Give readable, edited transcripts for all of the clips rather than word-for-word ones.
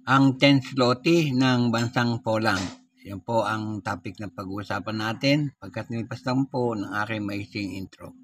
Ang 10 zloty ng bansang Poland. Yan po ang topic na pag-uusapan natin pagkat nilipas lang po ng aking maising intro.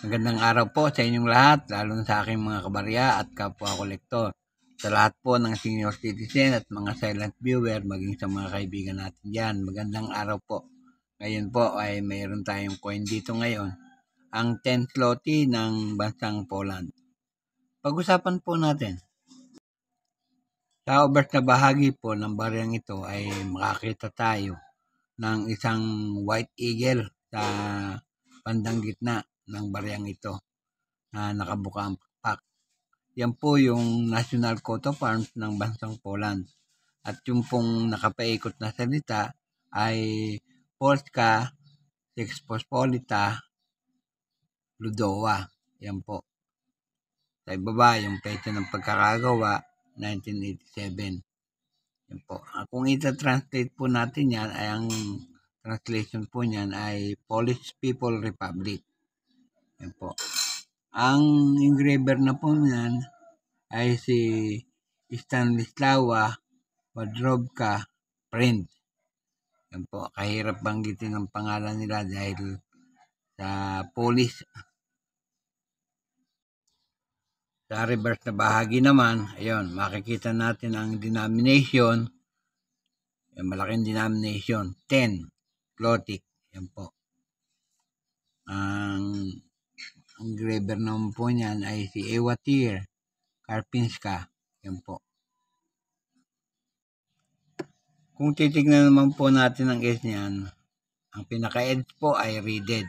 Magandang araw po sa inyong lahat, lalo na sa aking mga kabarya at kapwa kolektor. Sa lahat po ng senior citizen at mga silent viewer, maging sa mga kaibigan natin dyan. Magandang araw po. Ngayon po ay mayroon tayong coin dito ngayon. Ang 10 zloty ng bansang Poland. Pag-usapan po natin. Sa obverse na bahagi po ng baryang ito ay makakita tayo ng isang white eagle sa bandang gitna ng baryang ito na nakabuka ang pakpak. Yan po yung national coat of arms ng bansang Poland. At yung pong nakapaikot na salita ay Polska Rzeczpospolita Ludowa. Yan po. Sa ibaba, yung petsa ng pagkakagawa, 1987. Yan po. Kung ita-translate po natin yan, ay ang translation po niyan ay Polish People Republic. Yan po. Ang engraver na po niyan ay si Stanislawa Wadrowska Print. Yan po. Kahirap banggitin ang pangalan nila dahil sa Polish. Sa reverse na bahagi naman, ayun, makikita natin ang denomination. Yung malaking denomination, 10 zloty. Yan po. Ang engraver naman po niyan ay si Ewatir Karpinska. Yan po. Kung titignan naman po natin ang edge niyan, ang pinaka-edge po ay reeded.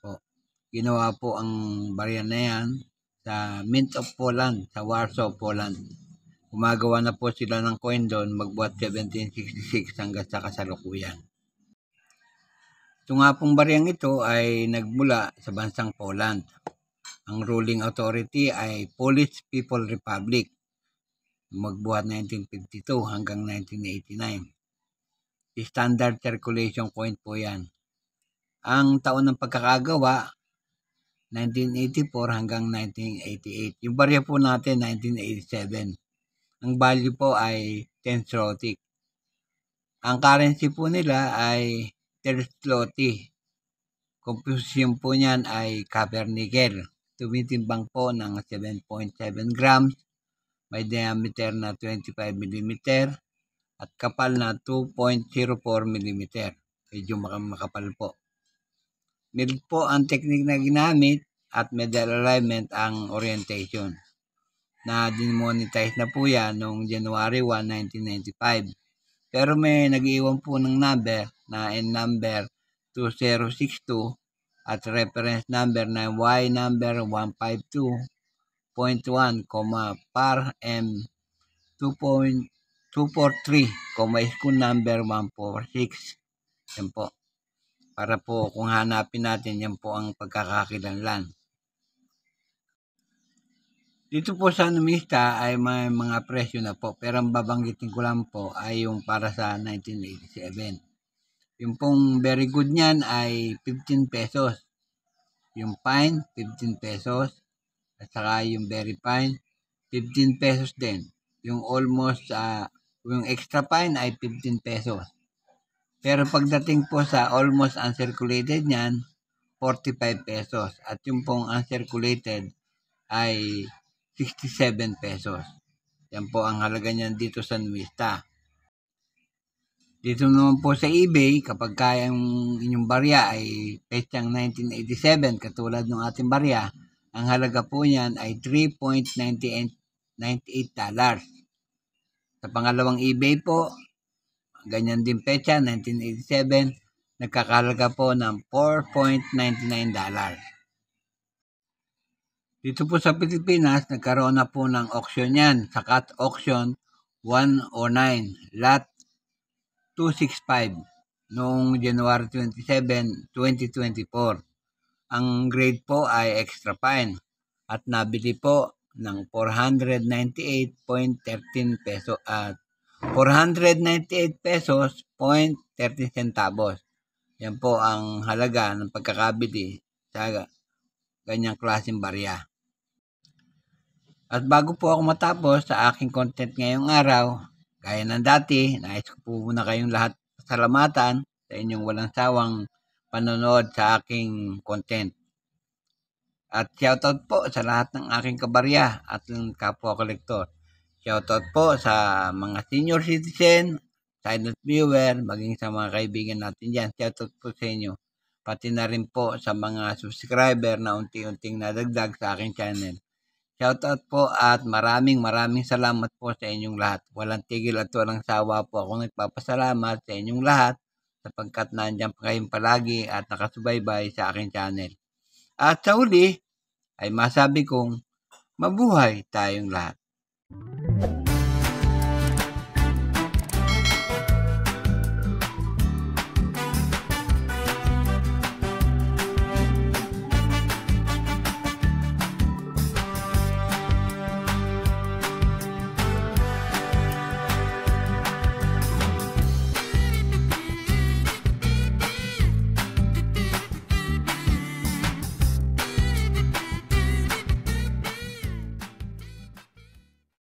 Po. Ginawa po ang barya na yan sa Mint of Poland, sa Warsaw, Poland. Gumagawa na po sila ng coin doon magbuhat 1766 hanggang sa kasalukuyan. Ito nga pong baryang ito ay nagmula sa bansang Poland. Ang ruling authority ay Polish People Republic. Magbuhat 1952 hanggang 1989. Standard circulation coin po yan. Ang taon ng pagkakagawa, 1984 hanggang 1988. Yung barya po natin, 1987. Ang value po ay 10 zloty. Ang currency po nila ay 10 zloty. Composition po niyan ay copper nickel. Tumitimbang po ng 7.7 grams. May diameter na 25 mm at kapal na 2.04 mm. Medyo makapal po. Mild po ang technique na ginamit at medal alignment ang orientation. Na demonetize na po yan noong January 1, 1995. Pero may nag-iwan po ng number na N number 2062 at reference number na Y number 152.1, par M 2.243, school number 146. Yan po. Para po kung hanapin natin, yan po ang pagkakakilanlan. Dito po sa numista ay may mga presyo na po. Pero ang babanggitin ko lang po ay yung para sa 1987. Yung pong very good niyan ay 15 pesos. Yung fine, 15 pesos. At saka yung very fine, 15 pesos din. Yung almost, yung extra fine ay 15 pesos. Pero pagdating po sa almost uncirculated niyan, 45 pesos. At yung pong uncirculated ay 67 pesos. Yan po ang halaga niyan dito sa numista. Dito naman po sa eBay, kapag kaya yung inyong barya ay petsang 1987, katulad ng ating barya, ang halaga po niyan ay $3.98. Sa pangalawang eBay po, ganyan din petsa, 1987, nagkakalaga po ng $4.99. Dito po sa Pilipinas, nagkaroon na po ng auction yan, sa cut auction 109, lot 265 noong January 27, 2024. Ang grade po ay extra fine at nabili po ng 498.13 peso at 498 pesos point 13 centavos. Yan po ang halaga ng pagkakabili sa ganyang klaseng barya. At bago po ako matapos sa aking content ngayong araw, gaya ng dati, nais ko po muna kayong lahat pasalamatan sa inyong walang sawang panonood sa aking content. At shoutout po sa lahat ng aking kabarya at ng kapwa kolektor. Shoutout po sa mga senior citizen, silent viewer, maging sa mga kaibigan natin dyan. Shoutout po sa inyo. Pati na rin po sa mga subscriber na unti-unting nadagdag sa aking channel. Shoutout po at maraming salamat po sa inyong lahat. Walang tigil at walang sawa po ako nagpapasalamat sa inyong lahat sapagkat nandiyan pa kayong palagi at nakasubaybay sa aking channel. At sa huli ay masabi kong mabuhay tayong lahat.